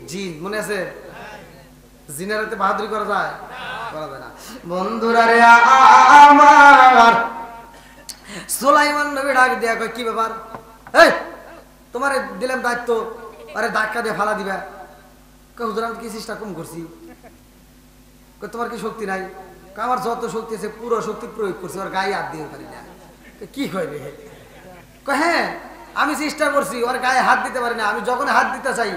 জিন মনে আছে? জিনের হাতে বাহাদুরি করা যায়? করা যায় না। বন্ধুরা রে আমার, সুলাইমান নবী ডাক দিয়া কয়, কি ব্যাপার? এই তোমারে দিলাম দায়িত্ব, আরে ধাক্কা দিয়ে ফালা দিবা। কয় হুজুর আমি কি চেষ্টা কম করছি? কয় তোমার কি শক্তি নাই? কয় আমার যত শক্তি আছে পুরো শক্তি প্রয়োগ করছি, ওর গায়ে হাত দিয়ে পারি না। কি কয় রে? কয় হ্যাঁ আমি চেষ্টা করছি, ওর গায়ে হাত দিতে পারি না। আমি যখন হাত দিতে চাই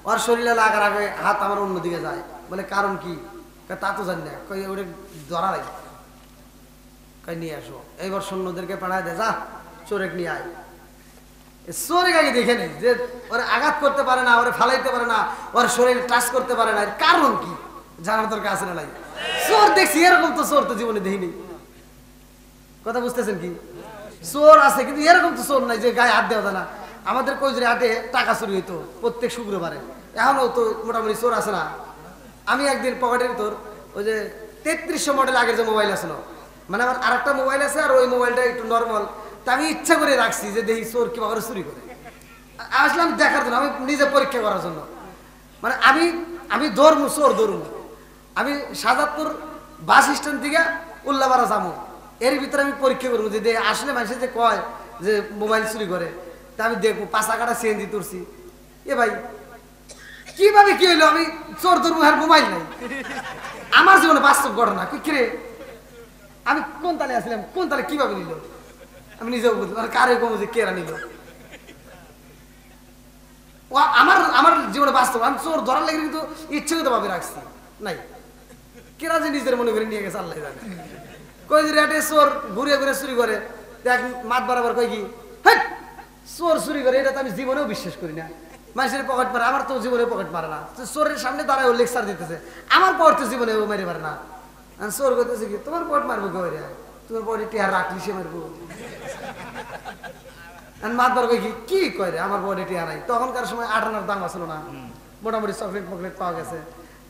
ওর শরীরে লাগার আগে হাত আমার অন্যদিকে যায়। বলে কারণ কি? তা তো জানি না। কই ওটা ধরা লাগে। কই নিয়ে আসো। এইবার সৈন্যদেরকে পাঠায় দে, যা চোরেক নিয়ে আয়। চোরেক আগে দেখে নেই যে ওরা আঘাত করতে পারে না, ওরা ফালাইতে পারে না, ওর শরীর টাচ করতে পারে না, কারণ কি জানার দরকার আছে না? নাই চোর দেখছি, এরকম তো চোর তো জীবনে দেখিনি। কথা বুঝতেছেন কি? চোর আছে কিন্তু এরকম তো চোর নাই যে গায়ে হাত দেওয়া যায় না। আমাদের কৈজুরি হাটে টাকা চুরি হইতো প্রত্যেক শুক্রবারে, এখনো তো মোটামুটি চোর আছে না। আমি একদিন পকেটের ভিতর ওই যে 3300 মডেল আগের যে মোবাইল আছে না, মানে আমার আর একটা মোবাইল আছে, আর ওই মোবাইলটা একটু নর্মাল, তা আমি ইচ্ছা করে রাখছি যে দেখি চোর কিভাবে চুরি করে। আসলাম দেখার জন্য, আমি নিজে পরীক্ষা করার জন্য। মানে আমি দৌড়মু, চোর দৌড়মু। আমি সাজাদপুর বাস স্ট্যান্ড থেকে উল্লাপাড়া যাবো, এর ভিতরে আমি পরীক্ষা করবো যে আসলে মানুষের যে কয় যে মোবাইল চুরি করে, তা আমি দেখবো 5 টাকাটা সিএনজি তুলছি। এ ভাই কিভাবে কি হইলো? আমি চোর ধরবো আর মোবাইল নাই। আমার জীবনে বাস্তব ঘটনা। কিরে আমি কোন তালে আসলাম, কোন তালে কিভাবে নিল আমি নিজেও বুঝলাম, আর কারে কমো যে কেরা নিল। আমার জীবনে বাস্তব। আমি চোর ধরার লাগে কিন্তু ইচ্ছাকৃত ভাবে রাখছি নাই। কেরা যে নিজের মনে করে নিয়ে গেছে আল্লাহ জানে। কই যে রেটে চোর ঘুরে ঘুরে চুরি করে, দেখ মাত বরাবর কই কি হেট চোর চুরি করে, এটা তো আমি জীবনেও বিশ্বাস করি না। মানুষের পকেট মারে, আমার তো জীবনে পকেট মারে না। চোরের সামনে দাঁড়ায় ও লেকচার দিতেছে, আমার পকেট তো জীবনে ও মেরে পারে না। চোর করতেছে কি তোমার পকেট মারবো কে? তোমার পকেটে টিয়ার রাখলি সে মারবো। মাত বার কই কি কয় রে, আমার পকেটে টিয়া নাই। তখনকার সময় 8 আনার দাম আসলো না, মোটামুটি চকলেট ফকলেট পাওয়া গেছে।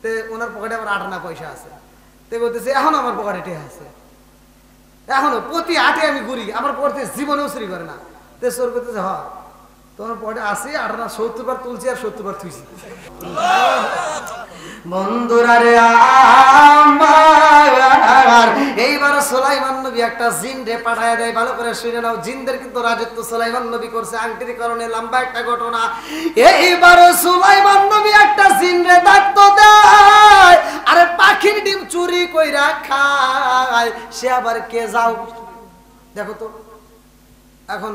তে ওনার পকেটে আবার 8 আনা পয়সা আছে। তে বলতেছে এখন আমার পকেটে টিয়া আছে, এখনো প্রতি 8-এ আমি ঘুরি, আমার পকেটে জীবনেও চুরি করে না। তে চোর করতেছে হ তোমার পকেটে আছে 8 আনা, 70 বার তুলছি আর 70 বার থুইছি। বন্ধুরা রে আমার, এইবার সুলাইমান নবী একটা জিন রে পাঠায় দেয়। ভালো করে শুনে নাও, জিনদের কিন্তু রাজত্ব সুলাইমান নবী করছে। আংটির কারণে লম্বা একটা ঘটনা। এইবার সুলাইমান নবী একটা জিন রে দায়িত্ব দেয়, আরে পাখির ডিম চুরি কইরা খায় সে আবার কে? যাও দেখো তো। এখন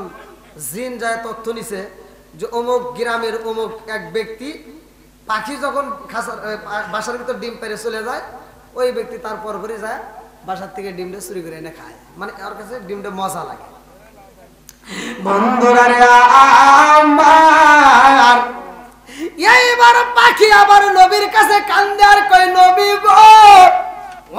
জিন যায় তথ্য নিছে যে অমুক গ্রামের অমুক এক ব্যক্তি, পাখি যখন বাসার ভিতর ডিম পেরে চলে যায়, ওই ব্যক্তি তারপর করে যায় বাসার থেকে ডিমটা চুরি করে এনে খায়। মানে ওর কাছে ডিমটা মজা লাগে। বন্ধুরা রে আমার, এইবার পাখি আবার নবীর কাছে কান্দে আর কয়, নবী গো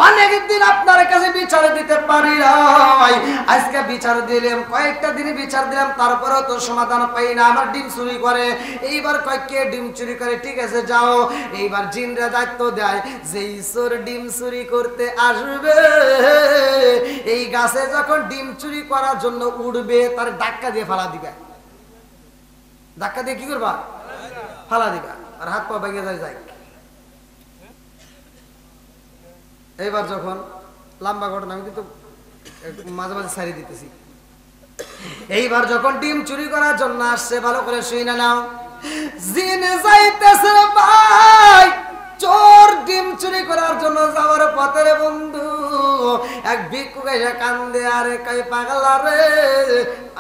অনেকদিন আপনার কাছে বিচার দিতে পারি নাই, আজকে বিচার দিলাম, কয়েকটা দিনে বিচার দিলাম, তারপরেও তো সমাধান পাই না। আমার ডিম চুরি করে। এইবার কয় কে ডিম চুরি করে? ঠিক আছে যাও। এইবার জিনরা দায়িত্ব দেয় যে ঈশ্বর ডিম চুরি করতে আসবে, এই গাছে যখন ডিম চুরি করার জন্য উঠবে তার ধাক্কা দিয়ে ফালা দিবে। ধাক্কা দিয়ে কি করবা? ফালা দিবা, আর হাত পা ভেঙে যায়। এইবার যখন লম্বা ঘটনা, আমি কিন্তু মাঝে মাঝে ছাড়ি দিতেছি। এইবার যখন ডিম চুরি করার জন্য আসছে, ভালো করে শুনে নাও, জিন যাইতেছে ভাই চোর ডিম চুরি করার জন্য যাওয়ার পথে বন্ধু এক ভিক্ষুক এসে কান্দে, আরে কই পাগলা রে,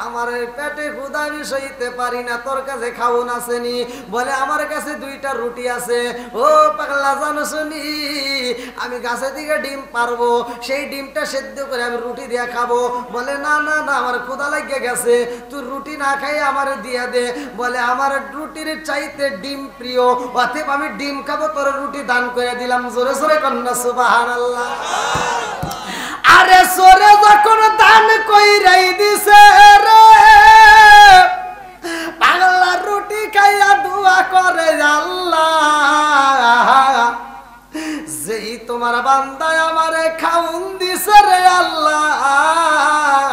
আমার পেটে ক্ষুধা আমি সইতে পারি না, তোর কাছে খাওন আসেনি? বলে আমার কাছে 2টা রুটি আছে। ও পাগলা জানো শুনি, আমি গাছে থেকে ডিম পারবো, সেই ডিমটা সেদ্ধ করে আমি রুটি দিয়ে খাবো। বলে না না না, আমার ক্ষুধা লেগে গেছে, তুই রুটি না খাই আমার দিয়ে দে। বলে আমার রুটির চাইতে ডিম প্রিয়, অতএব আমি ডিম খাবো, তোর রুটি দান করে দিলাম। জোরে জোরে কন্যা সুবহানাল্লাহ। আরে সরে যখন দান কইরাই দিছে রে, পাগলা রুটি খাইয়া দোয়া করে আল্লাহ, যেই তোমার বান্দায় আমারে খাউন দিছে রে আল্লাহ,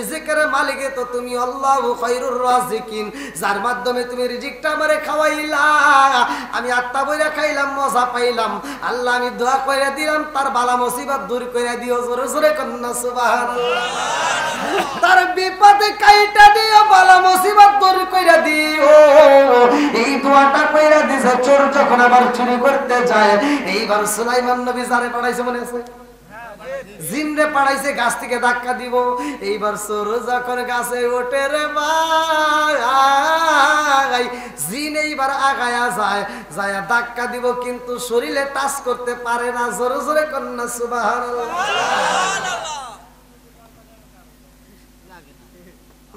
রিজিকের মালিকে তো তুমি আল্লাহু খায়রুর রাজিকিন, যার মাধ্যমে তুমি রিজিকটা আমারে খাওয়াইলা, আমি আত্মা বইরা খাইলাম, মজা পাইলাম। আল্লাহ আমি দোয়া কইরা দিলাম তার বালা মুসিবত দূর কইরা দিও, জোরে জোরে কন্না সুবহানাল্লাহ। তার বিপদে কাইটা দিও, বালা মুসিবত দূর কইরা দিও। এই দোয়াটা কইরা দিছে চোর যখন আবার চুরি করতে যায়। এইবার সুলাইমান নবী যারে পাঠাইছে মনে আছে, জিনরে পাঠাইছে গাছ থেকে ধাক্কা দিব। এইবার চোর যখন গাছে ওঠে রে ভাই, জিন এইবার আগায়া যায়, যায় ধাক্কা দিব কিন্তু শরীরে টাচ করতে পারে না। জোরে জোরে কন্না সুবহানাল্লাহ।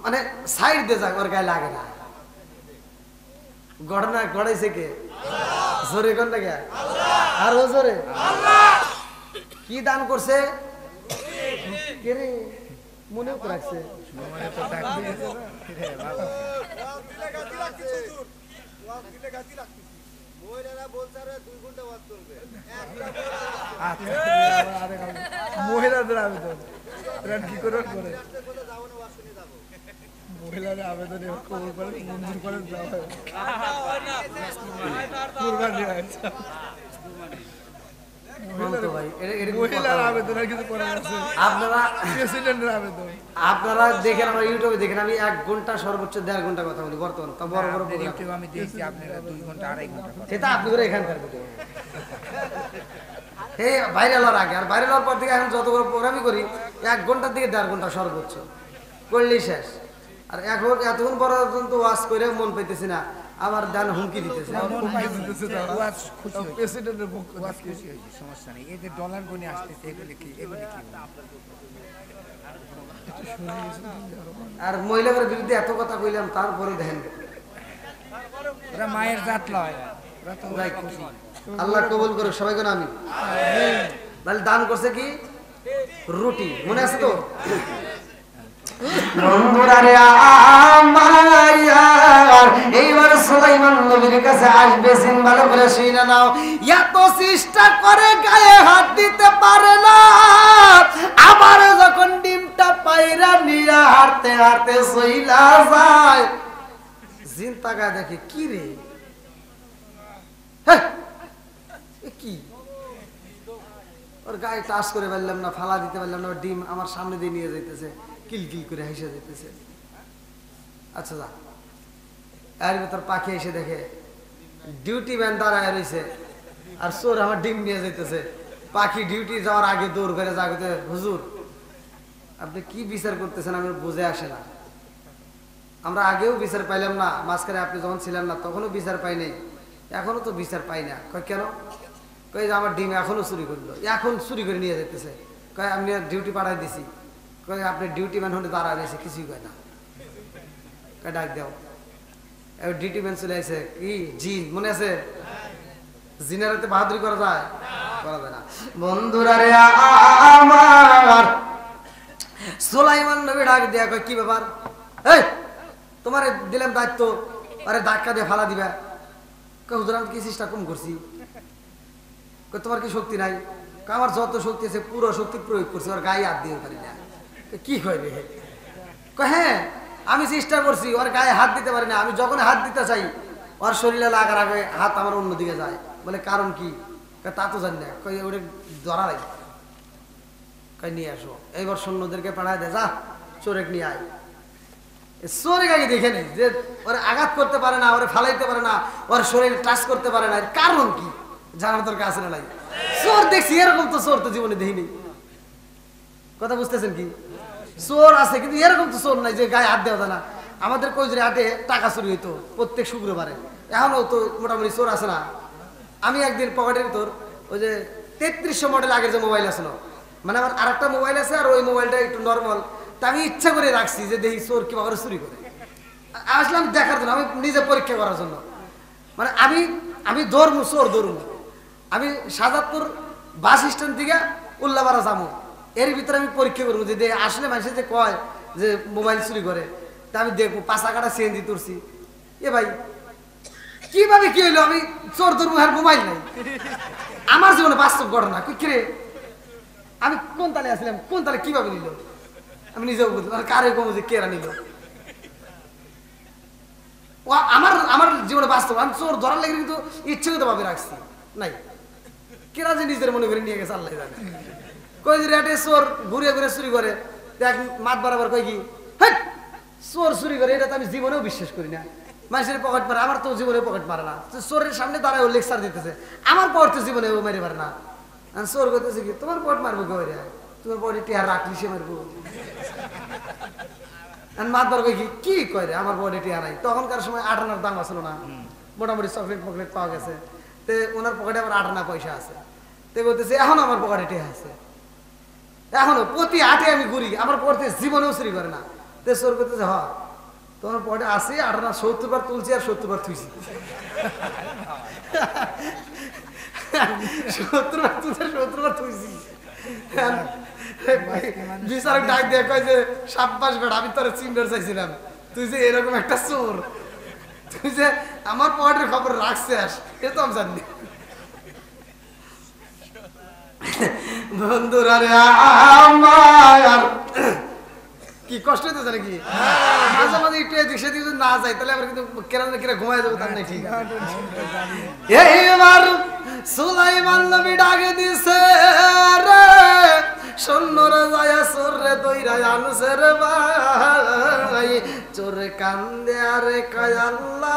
মানে সাইড দিয়ে যায়, ওর গায়ে লাগে না। ঘটনা ঘটাইছে কে? জোরে কন্যা কে? আর ও জোরে কি দান করছে কে রে? মনে তো রাখছে মহিলাদের আবেদন কি করে করে মহিলাদের আবেদন কবুল করে মঞ্জুর করে আপনারা দেখেন, আমরা ইউটিউবে দেখেন, আমি 1 ঘন্টা সর্বোচ্চ 1.5 ঘন্টা কথা বলি বর্তমান। তো বড় বড় আমি দেখছি আপনারা 2 ঘন্টা 2.5 ঘন্টা, সেটা আপনি করে এখানকার ভিডিও এই ভাইরাল হওয়ার আগে আর ভাইরাল হওয়ার পর থেকে এখন যত বড় প্রোগ্রামই করি 1 ঘন্টা থেকে 1.5 ঘন্টা সর্বোচ্চ করলেই শেষ। আর এখন এতক্ষণ পর্যন্ত ওয়াজ করে মন পাইতেছি না, আমার দান হুমকি দিতেছে। সমস্যা নেই, এদের ডলার গনে আসতেছে, এগুলি কি আর মহিলাদের বিরুদ্ধে এত কথা কইলাম, তারপরে দেখেন ওরা মায়ের জাত লয়। আল্লাহ কবুল করুক সবাইকে। আমি তাহলে দান করছে কি রুটি, মনে আছে তো? এইবার সুলাইমান নবীর কাছে আসবে, সিন ভালো করে শুনে নাও। এত চেষ্টা করে গায়ে হাত দিতে পারে না, আবার যখন ডিমটা পায়রা নিয়ে হাঁটতে হাঁটতে সইলা যায়, জিন তাকায় দেখে কি রে, কি ওর গায়ে টাচ করে পারলাম না, ফালা দিতে পারলাম না, ডিম আমার সামনে দিয়ে নিয়ে যাইতেছে, কিলকিল করে হেসে যেতেছে। আচ্ছা যা, এর ভিতর পাখি এসে দেখে ডিউটি ম্যান দাঁড়ায় রয়েছে আর চোর আমার ডিম নিয়ে যাইতেছে। পাখি ডিউটি যাওয়ার আগে দৌড় করে জাগতে, হুজুর আপনি কি বিচার করতেছেন আমি বুঝে আসে না। আমরা আগেও বিচার পাইলাম না, মাঝখানে আপনি যখন ছিলেন না তখনও বিচার পাই নাই, এখনো তো বিচার পাই না। কয় কেন? কয় যে আমার ডিম এখনো চুরি করলো, এখন চুরি করে নিয়ে যেতেছে। কয় আমি ডিউটি পাঠাই দিছি। কয় আপনি ডিউটি ম্যান হলে দাঁড়ায় রয়েছে, কিছুই কয় না। কয় ডাক দাও। ডিউটি ম্যান চলে আসে, কি জিন মনে আছে? জিনের হাতে বাহাদুরি করা যায়? করা যায় না। বন্ধুরা রে আমার, সুলাইমান নবী ডাক দিয়া কয় কি ব্যাপার? এই তোমার দিলাম দায়িত্ব, আরে ধাক্কা দিয়ে ফালা দিবা। কয় হুজুর আমি কি চেষ্টা কম করছি? কয় তোমার কি শক্তি নাই? আমার যত শক্তি আছে পুরো শক্তি প্রয়োগ করছি, ওর গায়ে হাত দিয়ে পারি না। কি কয় রে? কয় হ্যাঁ আমি চেষ্টা করছি, ওর গায়ে হাত দিতে পারি না। আমি যখন হাত দিতে চাই ওর শরীরে লাগার আগে হাত আমার অন্যদিকে যায়। বলে কারণ কি? তা তো জানি না। কই ওটা ধরা লাগে, কই নিয়ে আসো। এইবার সৈন্যদেরকে পাঠায় দে, যা চোরেক নিয়ে আয়। চোরেক আগে দেখে নেই যে ওরা আঘাত করতে পারে না, ওরা ফালাইতে পারে না, ওর শরীরে টাচ করতে পারে না, এর কারণ কি জানার দরকার আছে না? নাই চোর দেখছি, এরকম তো চোর তো জীবনে দেখিনি। কথা বুঝতেছেন কি? চোর আছে কিন্তু এরকম তো চোর নাই যে গায়ে হাত দেওয়া যায় না। আমাদের কইজরে হাতে টাকা চুরি হইতো প্রত্যেক শুক্রবারে, এখনো তো মোটামুটি চোর আছে না। আমি একদিন পকেটের ভিতর ওই যে 3300 মডেল আগের যে মোবাইল আছে না, মানে আমার আর একটা মোবাইল আছে আর ওই মোবাইলটা একটু নর্মাল, তা আমি ইচ্ছা করে রাখছি যে দেখি চোর কিভাবে চুরি করে। আসলাম দেখার জন্য, আমি নিজে পরীক্ষা করার জন্য। মানে আমি দৌড়মু, চোর দৌড়মু। আমি সাজাদপুর বাস স্ট্যান্ড থেকে উল্লাপাড়া যাবো, এর ভিতরে আমি পরীক্ষা করবো যে আসলে মানুষের যে কয় যে মোবাইল চুরি করে, তা আমি দেখবো 5 টাকাটা সিএনজি তুলছি। এ ভাই কিভাবে কি হইলো? আমি চোর ধরবো আর মোবাইল নাই। আমার জীবনে বাস্তব ঘটনা। কিরে আমি কোন তালে আসলাম, কোন তালে কিভাবে নিল? আমি নিজেও বুঝলাম কারে কমু যে কেরা নিল ও আমার জীবনে বাস্তব আমি চোর ধরার লেগে কিন্তু ইচ্ছাকৃত ভাবে রাখছি নাই কেরা যে নিজের মনে করে নিয়ে গেছে আল্লাহ জানে কই যে রেটে চোর ঘুরে ঘুরে চুরি করে দেখ মাত বরাবর কই কি হেট চোর চুরি করে এটা তো আমি জীবনেও বিশ্বাস করি না মানুষের পকেট মারে আমার তো জীবনে পকেট মারে না চোরের সামনে দাঁড়ায় ও লেকচার দিতেছে আমার পকেট তো জীবনে ও মেরে পারে না আর চোর করতেছে কি তোমার পকেট মারবো কে রে তোমার পকেটে টিয়ার রাখলি সে মারবো আর মাতবার কই কি কয় রে আমার পকেটে টিয়া নাই তখনকার সময় 8 আনার দাম আসলো না মোটামুটি চকলেট পকলেট পাওয়া গেছে তে ওনার পকেটে আবার 8 আনা পয়সা আছে তে বলতেছে এখন আমার পকেটে টিয়া আছে এখনো প্রতি 8 আমি ঘুরি আমার পকেটে জীবনেও চুরি করে না তে চোর করতেছে হ তোমার পকেটে আছে 8 আনা 70 বার তুলছি আর 70 বার থুইছি 70 বার তুলছি 70 বার থুইছি বিচারক ডাক দিয়ে কয় যে সাব্বাস বেটা আমি তোর চিন্তার চাইছিলাম তুই যে এরকম একটা চোর তুই যে আমার পকেটের খবর রাখছিস এ তো আমি জানি বন্ধুরা রে আমার কি কষ্ট হইতেছে নাকি মাঝে মাঝে একটু এদিক সেদিক যদি না যাই তাহলে আমরা কিন্তু কেরা ঘুমাই যাবো তার নেই ঠিক এইবার সুলাইমান নবী ডাকে দিছে রে সৈন্যরা যায় চোরে দইরা আনছে রে ভাই চোরে কান্দে আরে কয় আল্লাহ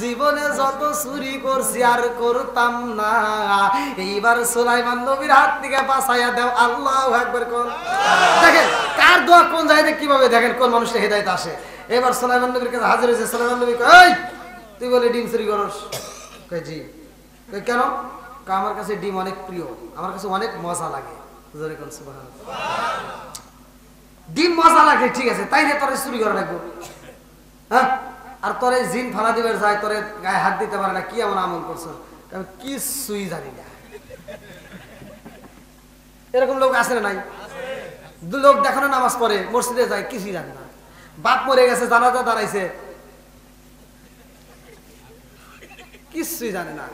জীবনে যত চুরি করছি আর করতাম না এইবার সুলাইমান নবীর হাত থেকে বাঁচাইয়া দাও আল্লাহু আকবার কোন দেখেন কার দোয়া কোন জায়গায় কিভাবে দেখেন কোন মানুষের হেদায়েত আসে এবার সুলাইমান নবীর কাছে হাজির হয়েছে সুলাইমান নবী কয় এই তুই বলে ডিম চুরি করস কয় জি কয় কেন আমার কাছে ডিম অনেক প্রিয় আমার কাছে অনেক মজা লাগে জোরে কোন সুবহানাল্লাহ ডিম মজা লাগে ঠিক আছে তাই না তোরে চুরি করে রাখবো হ্যাঁ আর তোরে জিন ফালা দিবার যায় তোরে গায়ে হাত দিতে পারে না কি এমন আমল করছ আমি কিছুই জানি না এরকম লোক আছে না নাই লোক দেখানো নামাজ পড়ে মসজিদে যায় কিছুই জানে না বাপ মরে গেছে জানাজা দাঁড়াইছে কিছুই জানে না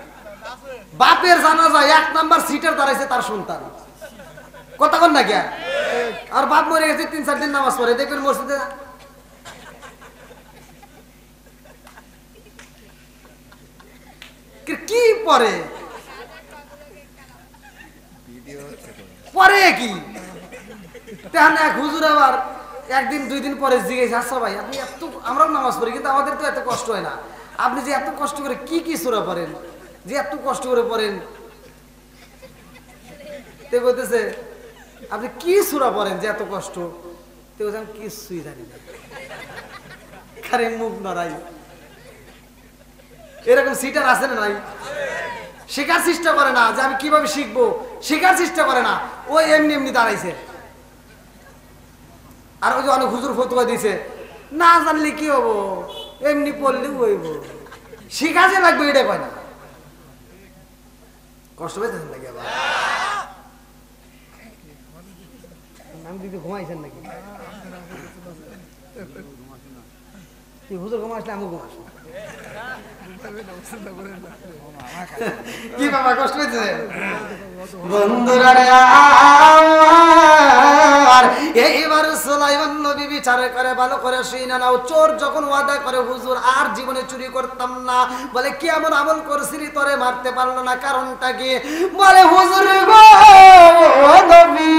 বাপের জানাজা 1 নাম্বার সিটের দাঁড়াইছে তার সন্তান কথা কন না কে আর বাপ মরে গেছে 3-4 দিন নামাজ পড়ে দেখবেন মসজিদে কি পরে পরে কি তাহলে এক হুজুর আবার একদিন 2 দিন পরে জিজ্ঞেস আচ্ছা ভাই আপনি এত আমরাও নামাজ পড়ি কিন্তু আমাদের তো এত কষ্ট হয় না আপনি যে এত কষ্ট করে কি সূরা পড়েন যে এত কষ্ট করে পড়েন তে বলতেছে আপনি কি সূরা পড়েন যে এত কষ্ট তে বলছে আমি কিছুই জানি না খারে মুখ নড়াই এরকম সিটার আছে না নাই শেখার চেষ্টা করে না যে আমি কিভাবে শিখবো শেখার চেষ্টা করে না ও এমনি এমনি দাঁড়াইছে আর ওই যে অনেক হুজুর ফতোয়া দিছে না জানলে কি হবো এমনি পড়লেও হইব শিখা যে লাগবে এটা কয় না কষ্ট পেয়েছেন নাকি আবার আমি দিদি ঘুমাইছেন নাকি হুজুর ঘুমাইছিলে আমি ঘুমাইছি কি বাবা কষ্ট হয়েছে বন্ধুরা এইবার সুলাইমান নবী বিচার করে ভালো করে শুনে নাও চোর যখন ওয়াদা করে হুজুর আর জীবনে চুরি করতাম না বলে কি এমন আমল করছিলি তোরে মারতে পারলো না কারণটা কি বলে হুজুর গো নবী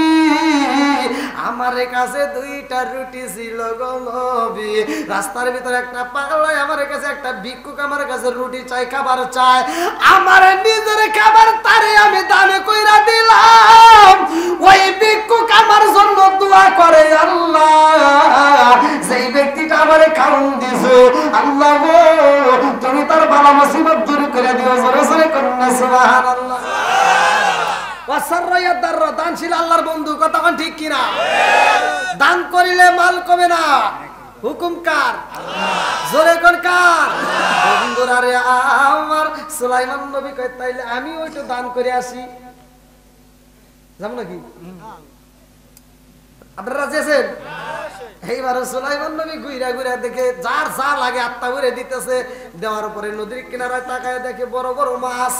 আমার কাছে 2টা রুটি ছিল গো নবী রাস্তার ভিতরে একটা পাগল আমার কাছে একটা ভিক্ষুক আমার কাছে রুটি চাই খাবার চায় আমার নিজের খাবার তারে আমি দান কইরা দিলাম ওই ভিক্ষুক আমার জন্য দোয়া করে আল্লাহ যেই ব্যক্তিটা আমারে খাওন দিছে আল্লাহ গো তুমি তার বালা মুসিবত দূর করে দিও জোরে জোরে করুন সুবহানাল্লাহ ওয়াসাররায়াদ দাররা দান ছিল আল্লাহর বন্ধু কথা কোন ঠিক কি না দান করিলে মাল কমে না হুকুম কার জোরে কোন কার বন্ধুরা রে আমার সুলাইমান নবী কয় তাইলে আমি ওইটা দান করে আসি যাব নাকি আপনারা রাজি আছেন এইবার সুলাইমান নবী ঘুরে ঘুরে দেখে যার যা লাগে আত্মা উড়ে দিতেছে দেওয়ার পরে নদীর কিনারায় তাকায় দেখে বড় বড় মাছ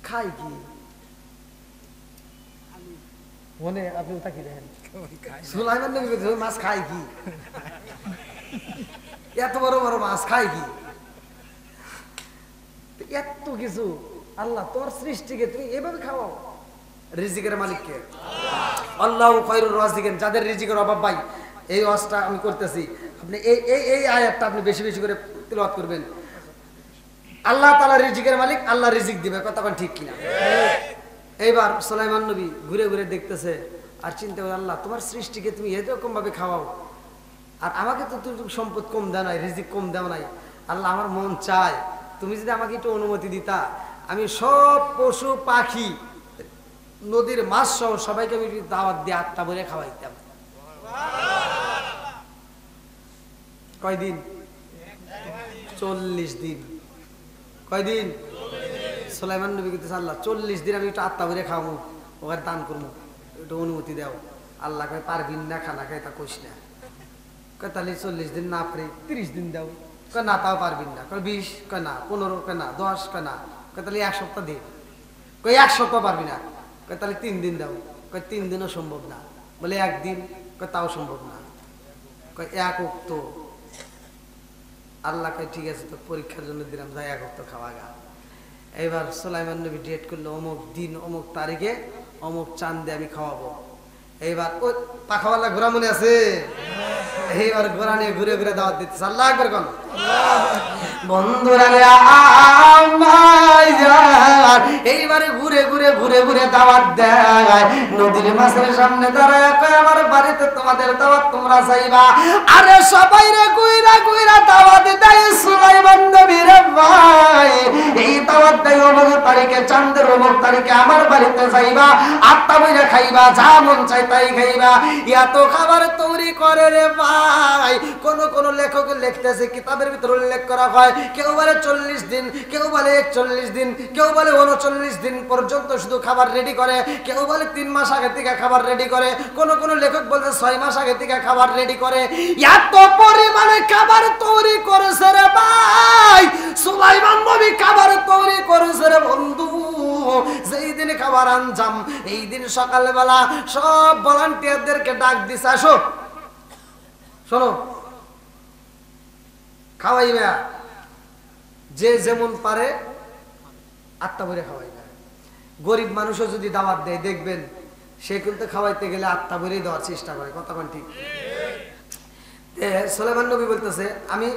খাই কি মনে আপনি তাকি দেখেন সুলাইমান নবী বলছে ওই মাছ খায় কি এত বড় বড় মাছ খায় কি এত কিছু আল্লাহ তোর সৃষ্টিকে তুমি এভাবে খাওয়াও রিজিকের মালিককে আল্লাহ খায়রুর রাজিকিন যাদের রিজিকের অভাব ভাই এই ওয়াজটা আমি করতেছি আপনি এই আয়াতটা আপনি বেশি বেশি করে তিলাওয়াত করবেন আল্লাহ তাআলা রিজিকের মালিক আল্লাহ রিজিক দিবে কথা কোন ঠিক কিনা এইবার সুলাইমান নবী ঘুরে ঘুরে দেখতেছে আর চিন্তা করে আল্লাহ তোমার সৃষ্টিকে তুমি এরকম ভাবে খাওয়াও আর আমাকে তো তুমি সম্পদ কম দাও নাই রিজিক কম দাও নাই আল্লাহ আমার মন চায় তুমি যদি আমাকে একটু অনুমতি দিতা আমি সব পশু পাখি নদীর মাছ সহ সবাইকে আমি দাওয়াত দিয়ে আত্মা ভরে খাওয়াইতাম কয়দিন 40 দিন কয়দিন সুলাইমান নবী কইতেছে আল্লাহ 40 দিন আমি একটু আত্মা ভরে খাওয়াবো ওখানে দান করবো একটু অনুমতি দাও আল্লাহ কয় পারবিন না খানা খাই তা কইস না কয় তাহলে 40 দিন না পারি 30 দিন দাও কয় না তাও পারবিন না কয় 20 কয় না 15 কয় না 10 কয় না কয় তাহলে 1 সপ্তাহ দে কয় 1 সপ্তাহ পারবি না কয় তাহলে 3 দিন দাও কয় 3 দিনও সম্ভব না বলে একদিন কয় তাও সম্ভব না কয় এক ওক্ত আল্লাহ কয় ঠিক আছে তো পরীক্ষার জন্য দিলাম যাই এক ওক্ত খাওয়া গা এবার সুলাইমান নবী ডেট করলো অমুক দিন অমুক তারিখে অমুক চাঁদে আমি খাওয়াবো এইবার ওই পাখাওয়ালা ঘোরা মনে আছে এইবার ঘোরা নিয়ে ঘুরে ঘুরে দাওয়াত দিতেছে আল্লাহ আকবার কোন বন্ধুরা এইবারে ঘুরে ঘুরে ঘুরে ঘুরে দাওয়াত দেয় নদীর মাছের সামনে দাঁড়ায় কয় আমার বাড়িতে তোমাদের দাওয়াত তোমরা যাইবা আরে সবাই রে কইরা কইরা দাওয়াত দেয় সুলাইমান নবী রে ভাই এই দাওয়াত দেয় অমুক তারিখে চাঁদের অমুক তারিখে আমার বাড়িতে যাইবা আত্মা বইরা খাইবা যা মন চাই তাই খাইবা এত খাবার তৈরি করে রে ভাই কোন কোন লেখক লিখতেছে কিতাবের ভিতরে উল্লেখ করা হয় কেউ বলে 40 দিন কেউ বলে 41 দিন কেউ বলে 39 দিন পর্যন্ত শুধু খাবার রেডি করে কেউ বলে 3 মাস আগে থেকে খাবার রেডি করে কোন কোন লেখক বলছে 6 মাস আগে থেকে খাবার রেডি করে এত পরিমাণে খাবার তৈরি করেছে রে ভাই সুলাইমান নবী খাবার তৈরি করেছে রে বন্ধু যেই দিনে খাবার আনজাম এই দিন সকালবেলা সব ভলান্টিয়ারদেরকে ডাক দিছে আসো শোনো খাওয়াইবে যে যেমন পারে আত্মা ভরে খাওয়াইবে গরিব মানুষও যদি দাওয়াত দেয় দেখবেন সে কিন্তু খাওয়াইতে গেলে আত্মা ভরেই দেওয়ার চেষ্টা করে কথা কোন ঠিক সুলাইমান নবী বলতেছে আমি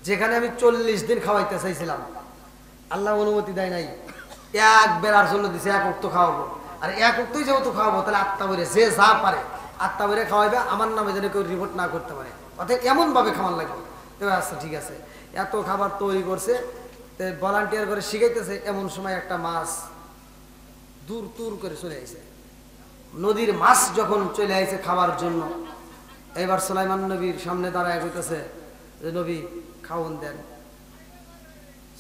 যেখানে আমি 40 দিন খাওয়াইতে চাইছিলাম আল্লাহ অনুমতি দেয় নাই এক বেলার জন্য দিছে এক ওক্ত খাওয়াবো আর এক ওক্তই যেহেতু খাওয়াবো তাহলে আত্মা ভরে যে যা পারে আত্মা ভরে খাওয়াইবে আমার নামে যেন কেউ রিপোর্ট না করতে পারে অর্থাৎ এমন ভাবে খাওয়ার লাগবে আচ্ছা ঠিক আছে এত খাবার তৈরি করছে ভলান্টিয়ার করে শিখাইতেছে এমন সময় একটা মাছ দূর দূর করে চলে আইছে নদীর মাছ যখন চলে আইছে খাওয়ার জন্য এবার সুলাইমান নবীর সামনে দাঁড়ায় কইতেছে যে নবী খাওন দেন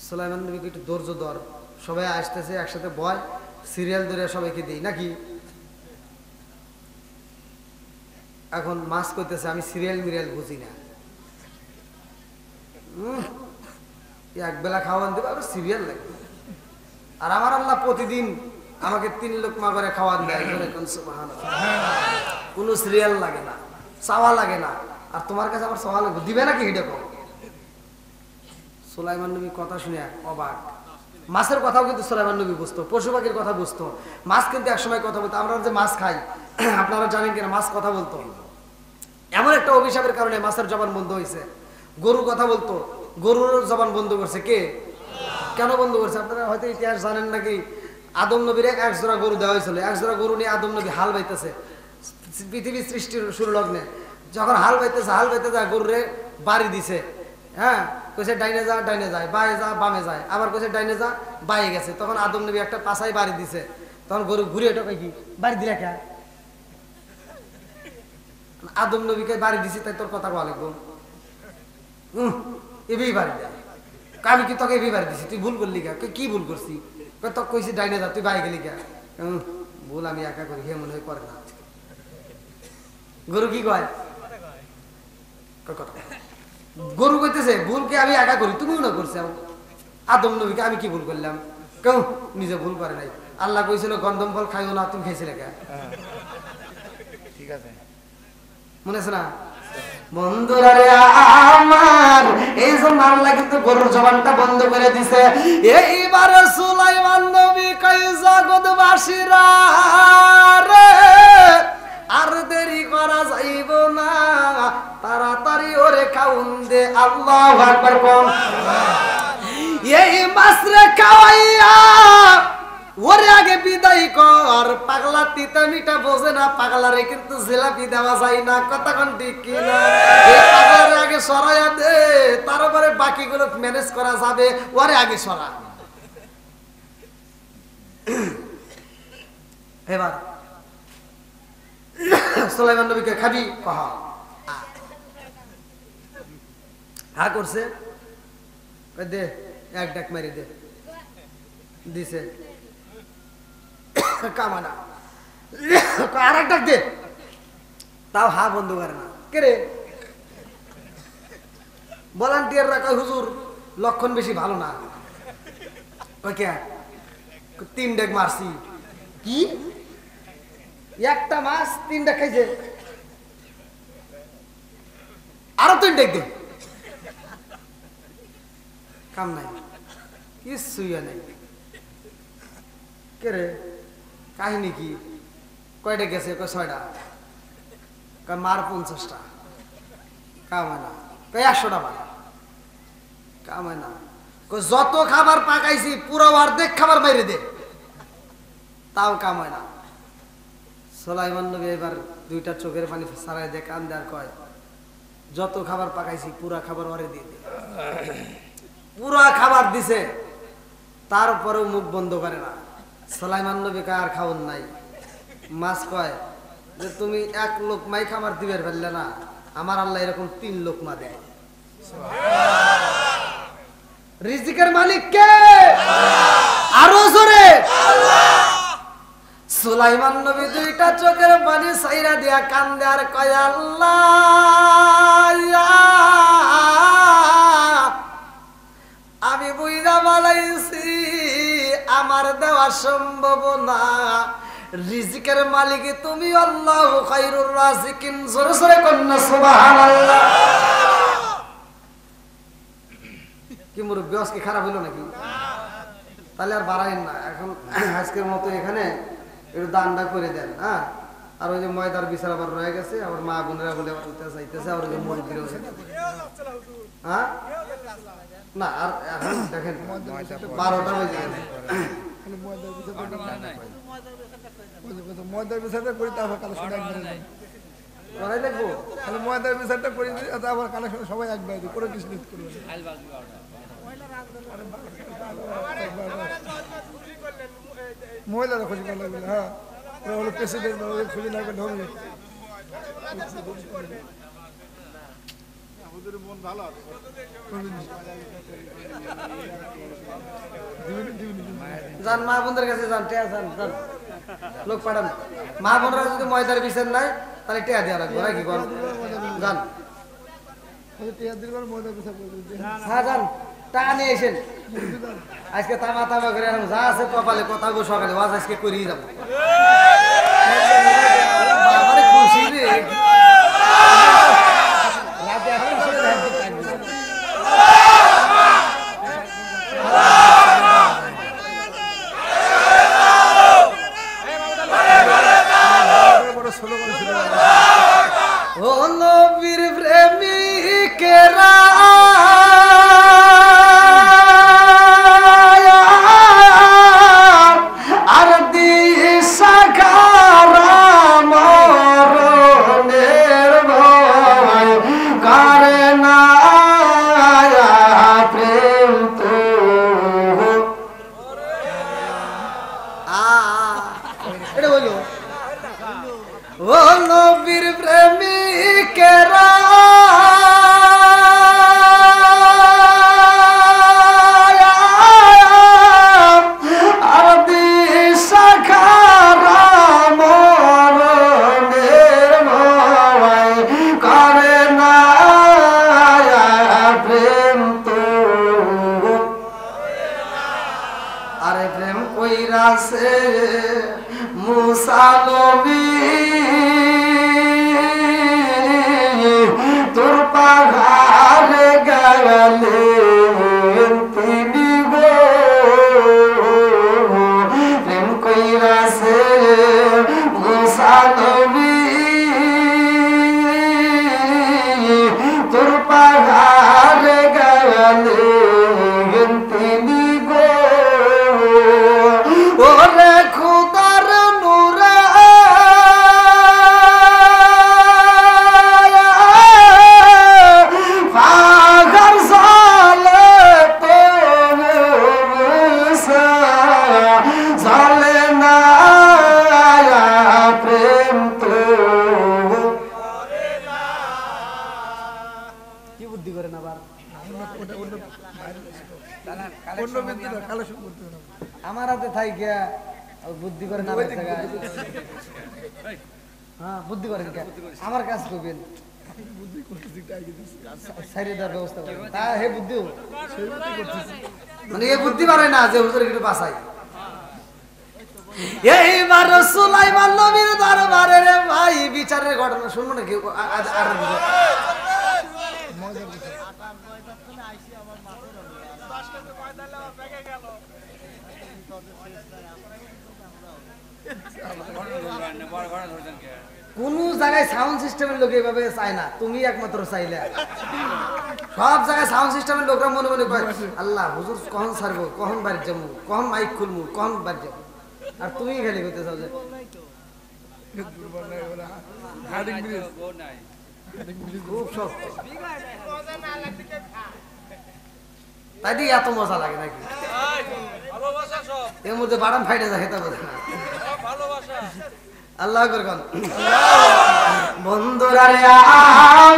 সুলাইমান নবীকে একটু ধৈর্য ধর সবাই আসতেছে একসাথে বয় সিরিয়াল ধরে সবাইকে দিই নাকি এখন মাছ কইতেছে আমি সিরিয়াল মিরিয়াল বুঝি না এক বেলা খাওয়ান দেবে আবার সিরিয়াল লাগে আর আমার আল্লাহ প্রতিদিন আমাকে 3 লোকমা করে খাওয়ান দেয় কোনো সিরিয়াল লাগে না চাওয়া লাগে না আর তোমার কাছে আমার চাওয়া লাগবে দিবে নাকি এটা কম সুলাইমান নবী কথা শুনে অবাক মাছের কথাও কিন্তু সুলাইমান নবী বুঝতো পশু পাখির কথা বুঝতো মাছ কিন্তু একসময় কথা বলতো আমরা যে মাছ খাই আপনারা জানেন কিনা মাছ কথা বলতো এমন একটা অভিশাপের কারণে মাছের জবান বন্ধ হয়েছে গরু কথা বলতো গরুর জবান বন্ধ করছে কে কেন বন্ধ করছে আপনারা হয়তো ইতিহাস জানেন নাকি আদম নবীর এক জোড়া গরু দেওয়া হয়েছিল এক জোড়া গরু নিয়ে আদম নবী হাল বাইতেছে পৃথিবীর সৃষ্টির শুরু লগ্নে যখন হাল বাইতে যায় গরুরে বাড়ি দিছে হ্যাঁ কইছে ডাইনে যায় বায়ে যা বামে যায় আবার কইছে ডাইনে যা বায়ে গেছে তখন আদম নবী একটা পাছায় বাড়ি দিছে তখন গরু ঘুরে এটা কই কি বাড়ি দিলা কে আদম নবীকে বাড়ি দিছি তাই তোর কথা বলা লাগবো এবেই বাড়ি দেয় আমি কি তোকে এবেই বাড়ি দিছি তুই ভুল করলি কে কি ভুল করছি তোকে কইছি ডাইনে যা তুই বাই গেলি কে ভুল আমি একা করি হে মনে হয় করে না গরু কি কয় গরু কইতেছে ভুলকে আমি একা করি তুমিও না করছো আদম নবীকে আমি কি ভুল করলাম কেউ নিজে ভুল করে নাই আল্লাহ কইছিল গন্ধম ফল খাইও না, তুমি খাইছিলে কে? ঠিক আছে, মনে আছে না? বন্ধুরা রে আমার, এই জন্য আল্লাহ কিন্তু গরুর জবানটা বন্ধ করে দিছে। এইবার সুলাইমান নবী কই জগৎবাসীরা রে, আর দেরি করা যাইব না, তাড়াতাড়ি ওরে খাউন দে। আল্লাহু আকবার কোন। এই মাছরে খাওয়াইয়া ওরে আগে বিদায় কর। পাগলা তিতা মিঠা বোঝে না, পাগলারে কিন্তু জিলাপি দেওয়া যায় না, কথা কোন ঠিক কিনা? এই পাগলারে আগে সরাইয়া দে, তারপরে বাকিগুলো ম্যানেজ করা যাবে, ওরে আগে সরা। এবার সুলাইমান নবীকে খাবি কহ, হা করছে, দে এক ডাক মারি দে, দিছে কামানা, আর এক ডাক দে, তাও হা বন্ধ করে না। কে রে? ভলান্টিয়াররা কয় হুজুর লক্ষণ বেশি ভালো না। কে? 3 ডাক মারছি। কি একটা মাছ 3 ডাক খাইছে? আরো 3 ডাক দে, কাম নাই, কিছুই নাই। কে রে? কাহিনী কি? কয়টা গেছে? 6টা। মার 50টা, কামায় না। 100টা মার, কামায় না। যত খাবার পাকাইছি পুরো অর্ধেক খাবার বাইরে দে, তাও কামায় না। সুলাইমান নবী এবার 2টা চোখের পানি সারাই দিয়ে কান্দে আর কয়, যত খাবার পাকাইছি পুরা খাবার ওরে দিয়ে দে। পুরা খাবার দিছে, তারপরেও মুখ বন্ধ করে না। সুলাইমান নবী কয় আর খাওন নাই। মাছ কয় যে তুমি 1 লোকমাই খাবার দিবের ফেললে না, আমার আল্লাহ এরকম 3 লোকমা দেয়। রিজিকের মালিক কে? আরো জোরে। সুলাইমান নবী 2টা চোখের পানি সাইরা দিয়া কান্দে আর কয়, আল্লাহ আমি বুইরা বালাইছি আমার দেওয়া সম্ভব না, রিজিকের মালিক তুমি, আল্লাহু খায়রুর রাজিকিন। জোরে জোরে কন্যা সুবহানাল্লাহ। কি মুরব্বি আজকে খারাপ হলো নাকি? তাহলে আর বাড়াইন না, এখন আজকের মতো এখানে একটু দানটা করে দেন। হ্যাঁ, আর ওই যে ময়দার বিচার আবার রয়ে গেছে, আবার মা বোনেরা বলে চাইতেছে, আর ওই যে মুরব্বির, হ্যাঁ না, আর এখন দেখেন 12টা বেজে গেছে। ময়দার বিচারটা করি, তারপর কালেকশন একবারে নাই। করাই লাগবো, তাহলে ময়দার বিচারটা করি, আবার কালেকশন সবাই একবারে দিই, কোনো কিছু করবে না। মহিলারা খুশি করে লাগবে, হ্যাঁ, ওরা হলো প্রেসিডেন্ট, খুশি লাগবে ধরবে। মন ভালো আছে, যান মা বোনদের কাছে যান, টেয়া যান, যান লোক পাঠান। মা বোনরা যদি ময়দার বিচার নাই তাহলে টেয়া দেওয়া লাগবে নাকি? যান, হ্যাঁ যান, টাকা নিয়ে এসেন। আজকে তামা তামা করে যা আছে কপালে কথা গো, সকালে ওয়াজ আজকে করিয়ে যাবো। খুশি রে, রাতে এখন ও নবীর প্রেমিকেরা আর দিশা কারা মরণের ভয় কার আছে মুসা নবী তোর পাহাড়ে গেলেন তিনি গো প্রেম কইরাছে মুসা নবী তোর পাহাড়ে গেলেন তিনি গো ওরে খুদার নূরে পাহাড় জালে তো জালে না প্রেম তো কি বুদ্ধি করেন আবার আমার হাতে থাই গিয়া বুদ্ধি করেন আমার জায়গায় হ্যাঁ বুদ্ধি করেন কে আমার কাজ করবেন ব্যবস্থা করেন তা হে বুদ্ধি মানে এই বুদ্ধি পারে না যে হুজুর একটু বাঁচাই এইবার সুলাইমান নবীর দরবারে রে ভাই বিচারের ঘটনা শুনবো নাকি আর কোন জায়গায় সাউন্ড সিস্টেমের লোক এইভাবে চায় না, তুমি একমাত্র চাইলে। সব জায়গায় সাউন্ড সিস্টেমের লোকরা মনে মনে কয় আল্লাহ হুজুর কখন ছাড়বো, কখন বাড়ি যাবো, কখন মাইক খুলবো, কখন বাড়ি যাবো, আর তুমি খালি করতে চাও যে খুব শক্ত। তাই দিয়ে এত মজা লাগে নাকি? এর মধ্যে বাদাম ফাইটে যায় খেতে পারে না। আল্লাহ করবেন বন্ধুরা রে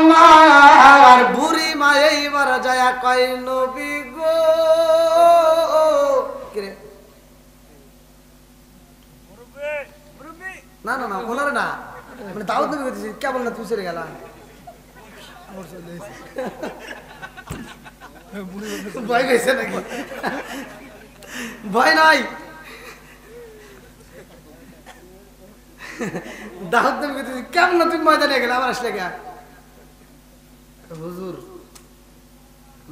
আমার বুড়ি মা এইবার যায় কয় নবী গো কিরে না না না ওনারে না মানে দাওয়াত নবী করতেছি কেবল না তুই চলে গেলা ভয় পেয়েছে নাকি? ভয় নাই, দাওয়াত নবী করতেছি কেমন না তুমি ময়দানে গেলে আবার আসলে গা হুজুর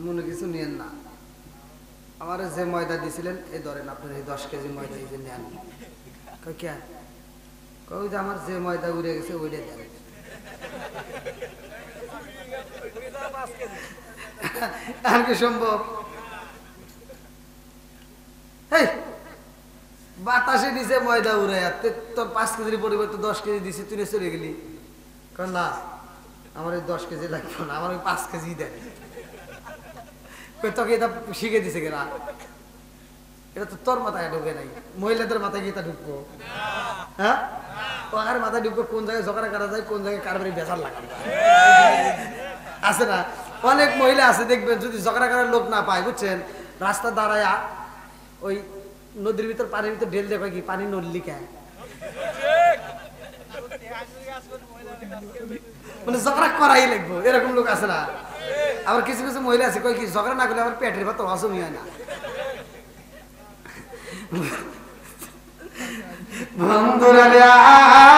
মনে কিছু নিয়েন না, আমার যে ময়দা দিয়েছিলেন এই ধরেন আপনার এই 10 কেজি ময়দা এই যে নেন। কে কই যে আমার যে ময়দা উড়ে গেছে ওইটা দেন। আর কি সম্ভব? এই বাতাসে দিছে ময়দা উড়ে তোর 5 কেজির পরিবর্তে 10 কেজি দিছি তুই চলে গেলি। কারণ না আমার ওই 10 কেজি লাগবে না, আমার ওই 5 কেজি দেন। তোকে এটা শিখে দিছে কেনা? এটা তো তোর মাথায় ঢুকে নাই, মহিলাদের মাথায় কি এটা ঢুকবো? হ্যাঁ আর মাথায় ঢুকবো কোন জায়গায় ঝগড়া করা যায়, কোন জায়গায় কারবারি বেজার লাগানো আছে না? অনেক মহিলা আছে দেখবেন যদি ঝগড়া করার লোক না পায় বুঝছেন, রাস্তা দাঁড়ায় ওই নদীর ভিতর পানির ভিতর ঢেল দেখো কি পানি নড়লি কেন, মানে ঝগড়া করাই লাগবো এরকম লোক আছে না? আবার কিছু কিছু মহিলা আছে কয় কি ঝগড়া না করলে আমার পেটের ভাত হজমই হয় না। বন্ধুরা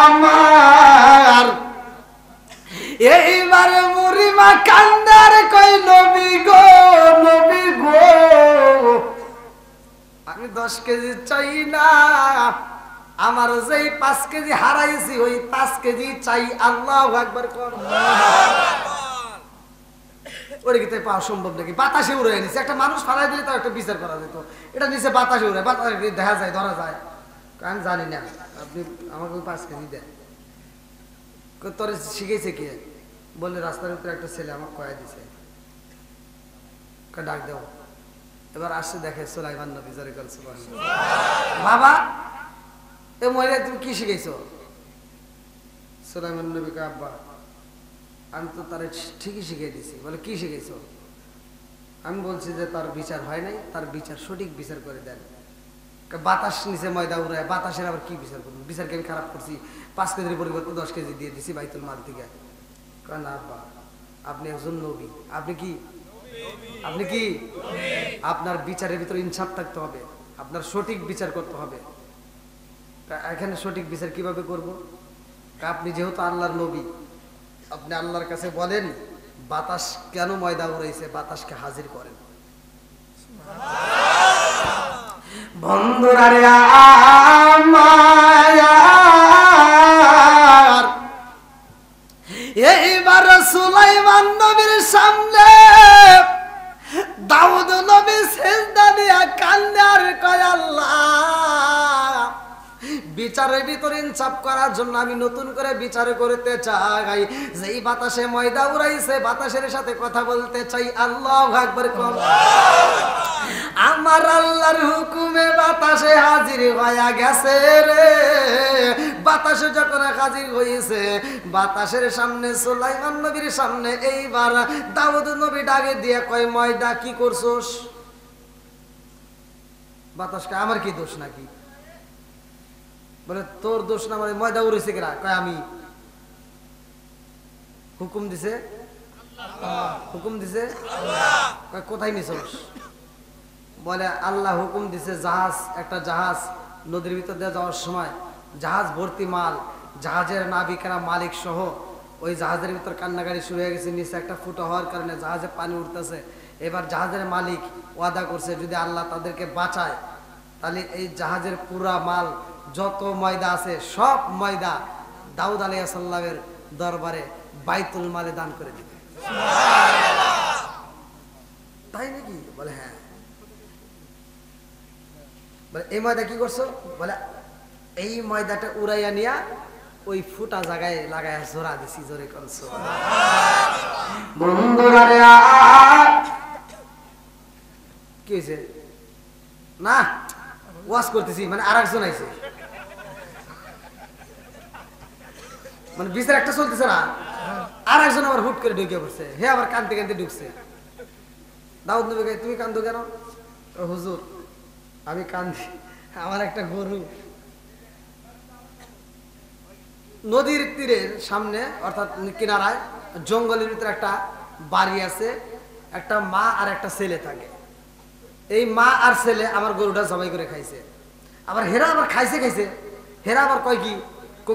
আমার এইবার মুরিমা কান্দার কই নবী গো নবী গো আমি 10 কেজি চাই না, আমার যেই 5 কেজি হারাইছি ওই 5 কেজি চাই। আল্লাহু আকবার কর। ওরে কিতে পাওয়া সম্ভব নাকি? বাতাসে উড়ে নিছে, একটা মানুষ ফালাই দিলে তার একটা বিচার করা যেত, এটা নিচে বাতাসে উড়ে, বাতাসে দেখা যায় ধরা যায়। আমি জানি না, আপনি আমাকে ওই 5 কেজি দেন। তোর শিখেছে কে? বলে রাস্তার উপরে একটা ছেলে আমাকে কয়ে দিছে, ডাক দেও। এবার আসছে দেখে সুলাইমান নবী জোরে করে সুবহানাল্লাহ। বাবা এ মহিলা তুমি কি শিখেছো? সুলাইমান নবী কে আব্বা আমি তো তার ঠিকই শিখিয়ে দিছি। বলে কি শিখেছো? আমি বলছি যে তার বিচার হয় নাই, তার বিচার সঠিক বিচার করে দেন। বাতাস নিচে ময়দা উড়ায়, বাতাসের আবার কি বিচার করবো? বিচারকে আমি খারাপ করছি, 5 কেজির পরিবর্তে 10 কেজি দিয়ে দিছি বাইতুল মাল থেকে। না আব্বা আপনি একজন নবী, আপনি কি আপনার বিচারের ভিতরে ইনসাফ থাকতে হবে, আপনার সঠিক বিচার করতে হবে। এখানে সঠিক বিচার কিভাবে করব? আপনি যেহেতু আল্লাহর নবী, আপনি আল্লাহর কাছে বলেন বাতাস কেন ময়দা উড়াইছে, বাতাসকে হাজির করেন। বন্ধুরা রে আমার, এইবার সুলাইমান নবীর সামনে দাউদ নবী সিজদা দিয়া কান্দে আর কয় আল্লাহ, বিচারের ভিতরে ইনসাফ করার জন্য আমি নতুন করে বিচার করতে চাই। যেই বাতাসে ময়দা উড়াইছে বাতাসের সাথে কথা বলতে চাই। আল্লাহু আকবার। আমার আল্লাহর হুকুমে বাতাসে হাজির হয়ে গেছে রে। বাতাসে যখন হাজির হয়েছে, বাতাসের সামনে সুলাইমান নবীর সামনে এইবার দাউদ নবী ডাকে দিয়ে কয় ময়দা কি করছস? বাতাসকে আমার কি দোষ নাকি? বলে তোর দোষ না, মানে ময়দা উড়েছে কেরা? কয় আমি। হুকুম দিছে হুকুম দিছে কয় কোথায় নিছস? বলে আল্লাহ হুকুম দিছে জাহাজ, একটা জাহাজ নদীর ভিতর দিয়ে যাওয়ার সময় জাহাজ ভর্তি মাল, জাহাজের নাবিকেরা মালিক সহ ওই জাহাজের ভিতর কান্নাকাটি শুরু হয়ে গেছে। নিচে একটা ফুটো হওয়ার কারণে জাহাজে পানি উঠতেছে। এবার জাহাজের মালিক ওয়াদা করছে যদি আল্লাহ তাদেরকে বাঁচায় তাহলে এই জাহাজের পুরা মাল যত ময়দা আছে সব ময়দা দাউদ আলাইহিস সালামের দরবারে বাইতুল মালে দান করে দিবে। তাই নাকি? বলে হ্যাঁ। বলে এই ময়দা কি করছো? বলে এই ময়দাটা উড়াইয়া নিয়া ওই ফুটা জায়গায় লাগাইয়া জোড়া দিছি। জোরে করছো বন্ধুরা রে। কি হয়েছে? না ওয়াজ করতেছি, মানে আর একজন আইছে, মানে বিচার একটা চলতেছে না, আর একজন আবার হুট করে ঢুকে পড়ছে। হে আবার কানতে কানতে ঢুকছে। দাউদ নবী কয় তুমি কান্দো কেন? হুজুর আমি কান্দি, আমার একটা গরু নদীর তীরের সামনে অর্থাৎ কিনারায় জঙ্গলের ভিতরে একটা বাড়ি আছে, একটা মা আর একটা ছেলে থাকে। এই মা আর ছেলে আমার গরুটা জবাই করে খাইছে। আবার হেরা আবার খাইছে হেরা আবার কয় কি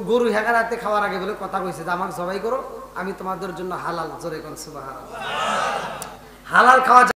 গরু হেগার হাতে খাওয়ার আগে বলে কথা কইছে যে আমাকে জবাই করো, আমি তোমাদের জন্য হালাল। জোরে কোন সুবহানাল্লাহ। হালাল খাওয়া